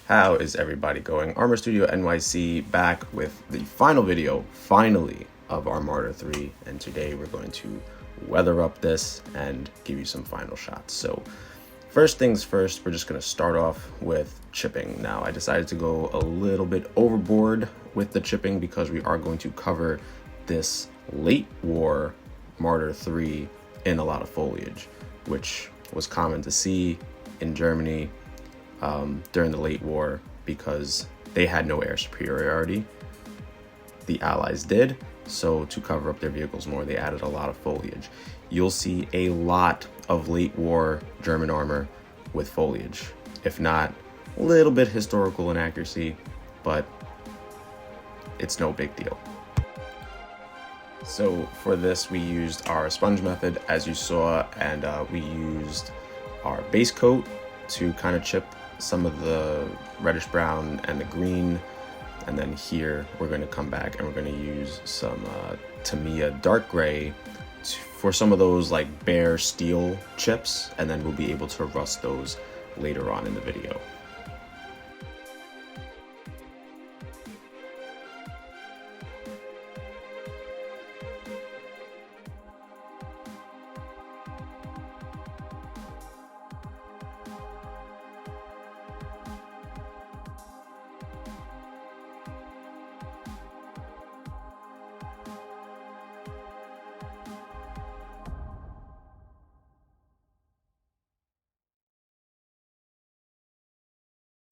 How is everybody going? Armor Studio NYC back with the final video, finally, of our Marder 3. And today we're going to weather up this and give you some final shots. So first things first, we're just going to start off with chipping. Now, I decided to go a little bit overboard with the chipping because we are going to cover this late war Marder 3 in a lot of foliage, which was common to see in Germany during the late war because they had no air superiority. The Allies did, so to cover up their vehicles more, they added a lot of foliage. You'll see a lot of late war German armor with foliage, if not a little bit historical inaccuracy, but it's no big deal. So for this, we used our sponge method, as you saw, and we used our base coat to kind of chip some of the reddish brown and the green. And then here we're going to come back and we're going to use some Tamiya dark gray for some of those like bare steel chips, and then we'll be able to rust those later on in the video.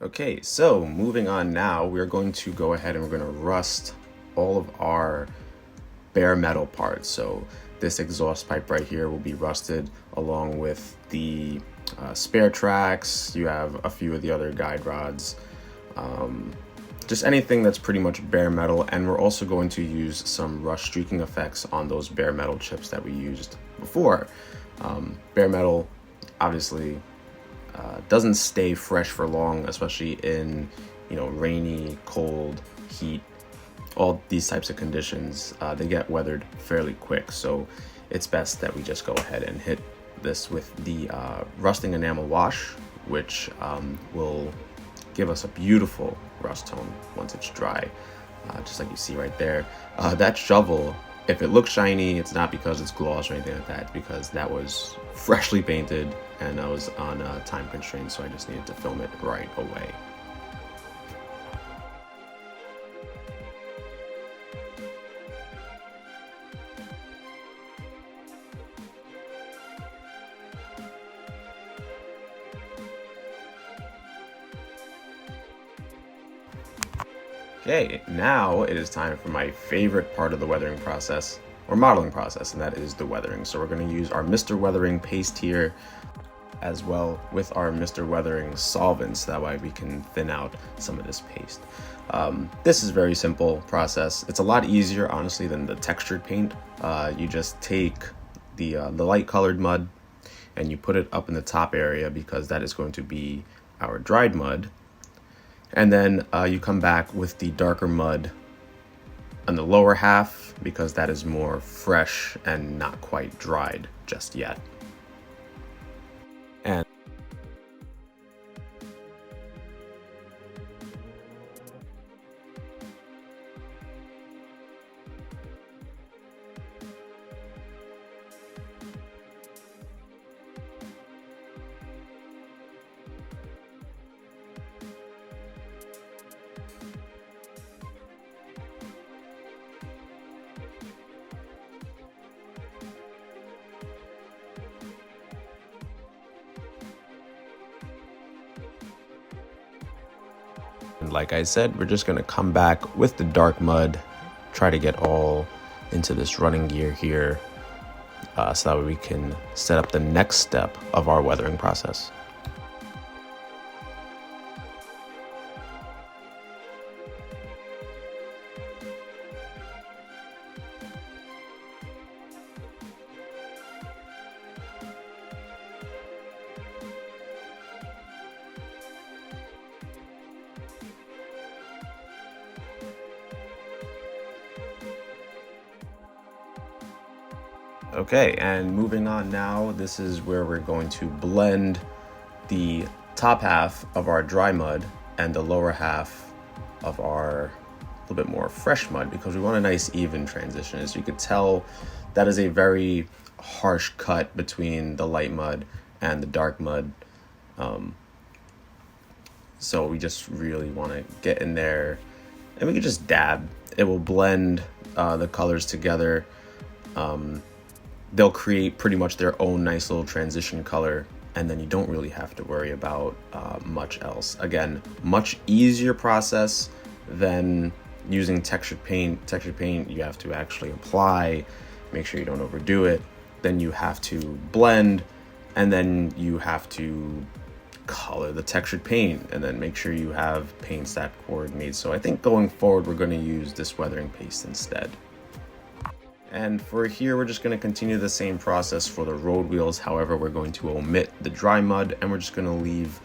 Okay, so moving on now, we're going to go ahead and we're going to rust all of our bare metal parts. So this exhaust pipe right here will be rusted along with the spare tracks. You have a few of the other guide rods, just anything that's pretty much bare metal. And we're also going to use some rust streaking effects on those bare metal chips that we used before. Bare metal, obviously, doesn't stay fresh for long, especially in, rainy, cold, heat, all these types of conditions. They get weathered fairly quick, so it's best that we just go ahead and hit this with the rusting enamel wash, which will give us a beautiful rust tone once it's dry, just like you see right there. That shovel, if it looks shiny, it's not because it's gloss or anything like that. It's because that was freshly painted and I was on time constraints, so I just needed to film it right away. Okay, now it is time for my favorite part of the weathering process, or modeling process, and that is the weathering. So we're going to use our Mr. Weathering paste here, as well with our Mr. Weathering solvents, that way we can thin out some of this paste. This is a very simple process. It's a lot easier, honestly, than the textured paint. You just take the light colored mud and you put it up in the top area because that is going to be our dried mud. And then you come back with the darker mud on the lower half because that is more fresh and not quite dried just yet. And like I said, we're just going to come back with the dark mud, try to get all into this running gear here, so that way we can set up the next step of our weathering process. Okay, and moving on now, this is where we're going to blend the top half of our dry mud and the lower half of our little bit more fresh mud, because we want a nice even transition. As you could tell, that is a very harsh cut between the light mud and the dark mud. So we just really want to get in there, and we can just dab. It will blend the colors together. They'll create pretty much their own nice little transition color, and then you don't really have to worry about much else. Again, much easier process than using textured paint. Textured paint, you have to actually apply, make sure you don't overdo it. Then you have to blend, and then you have to color the textured paint, and then make sure you have paints that coordinate. So I think going forward, we're going to use this weathering paste instead. And for here, we're just going to continue the same process for the road wheels. However, we're going to omit the dry mud, and we're just going to leave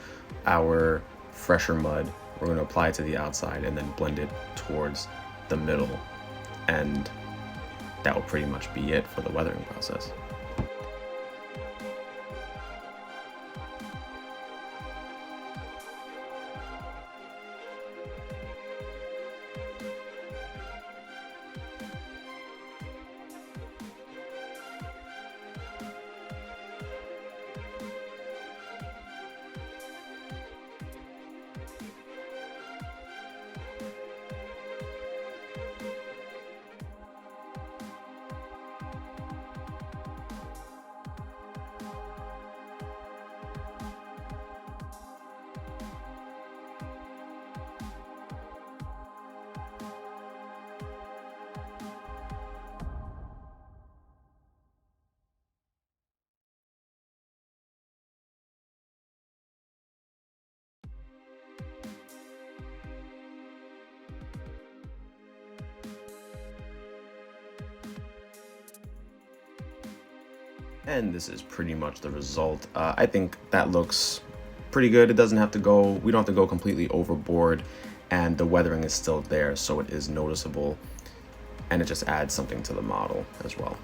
our fresher mud. We're going to apply it to the outside and then blend it towards the middle. And that will pretty much be it for the weathering process. And this is pretty much the result. I think that looks pretty good. It doesn't have to go, we don't have to go completely overboard, and the weathering is still there, so it is noticeable, and it just adds something to the model as well.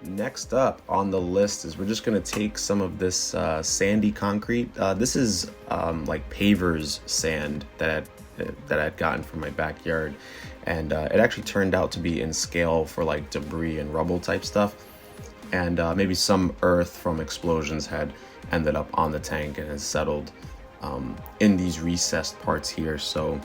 Next up on the list is we're just gonna take some of this sandy concrete. This is like paver's sand that I'd gotten from my backyard, and it actually turned out to be in scale for like debris and rubble type stuff. And maybe some earth from explosions had ended up on the tank and has settled in these recessed parts here. So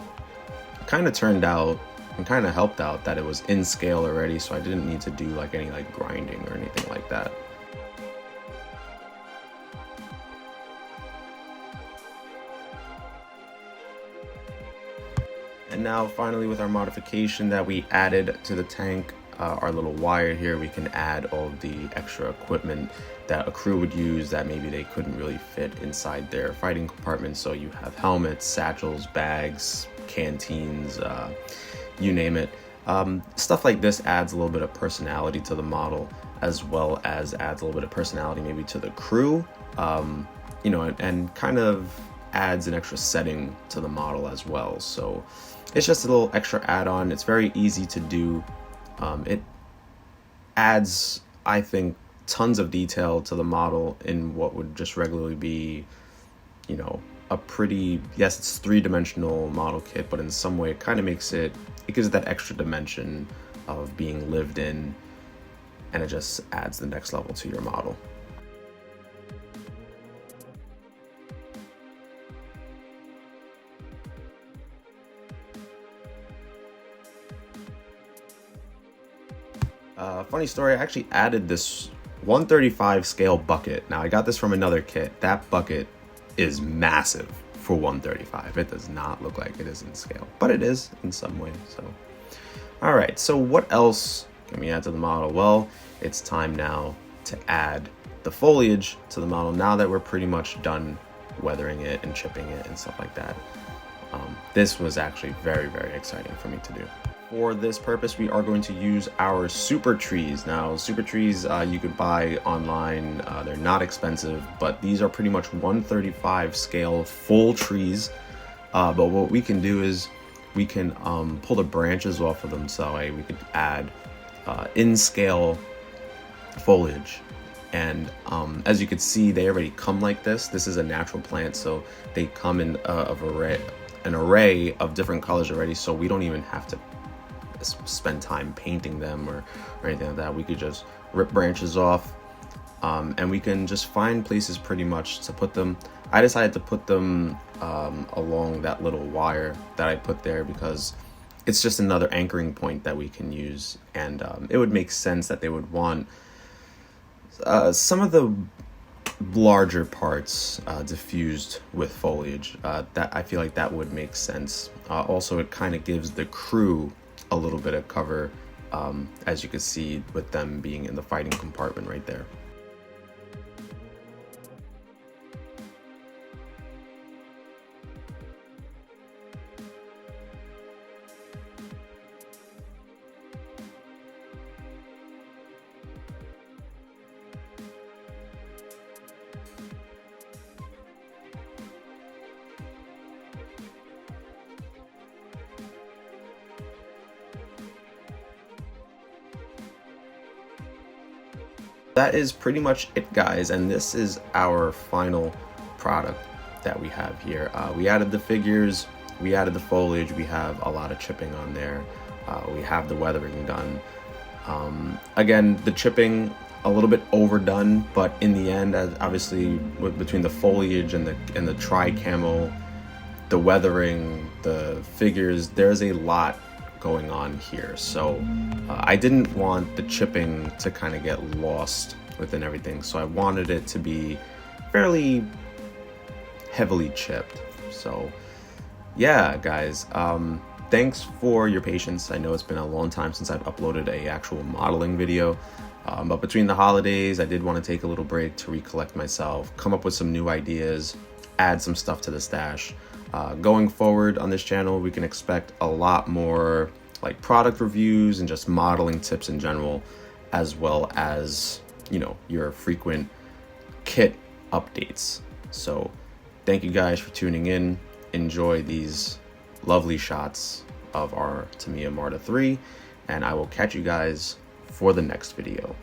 it kind of turned out and kind of helped out that it was in scale already, so I didn't need to do like any like grinding or anything like that. And now finally, with our modification that we added to the tank, our little wire here, we can add all of the extra equipment that a crew would use that maybe they couldn't really fit inside their fighting compartment. So you have helmets, satchels, bags, canteens, you name it. Stuff like this adds a little bit of personality to the model, as well as adds a little bit of personality maybe to the crew, you know, and kind of adds an extra setting to the model as well. So it's just a little extra add-on. It's very easy to do. It adds, I think, tons of detail to the model in what would just regularly be, you know, a pretty, yes, it's three-dimensional model kit, but in some way it kind of makes it, it gives it that extra dimension of being lived in, and it just adds the next level to your model. Funny story, I actually added this 135 scale bucket. Now I got this from another kit. That bucket is massive for 135. It does not look like it is in scale, but it is in some way. So, all right, so what else can we add to the model? Well, it's time now to add the foliage to the model now that we're pretty much done weathering it and chipping it and stuff like that. This was actually very, very exciting for me to do. For this purpose, we are going to use our super trees. Now, super trees you could buy online. They're not expensive, but these are pretty much 135 scale full trees. But what we can do is we can pull the branches off of them, so we could add in scale foliage. And as you can see, they already come like this. This is a natural plant, so they come in a an array of different colors already, so we don't even have to spend time painting them or anything like that. We could just rip branches off, and we can just find places pretty much to put them. I decided to put them along that little wire that I put there because it's just another anchoring point that we can use, and it would make sense that they would want some of the larger parts diffused with foliage. That I feel like that would make sense. Also, it kind of gives the crew a little bit of cover, as you can see with them being in the fighting compartment right there. That is pretty much it, guys, and this is our final product that we have here. We added the figures, we added the foliage, we have a lot of chipping on there, we have the weathering done. Again, the chipping a little bit overdone, but in the end, as obviously between the foliage and the tri-camo, the weathering, the figures, there's a lot going on here. So I didn't want the chipping to kind of get lost within everything, so I wanted it to be fairly heavily chipped. So yeah, guys, thanks for your patience. I know it's been a long time since I've uploaded a actual modeling video, but between the holidays I did want to take a little break to recollect myself, come up with some new ideas, add some stuff to the stash. Going forward on this channel, we can expect a lot more like product reviews and just modeling tips in general, as well as, you know, your frequent kit updates. So thank you guys for tuning in. Enjoy these lovely shots of our Tamiya Marder 3, and I will catch you guys for the next video.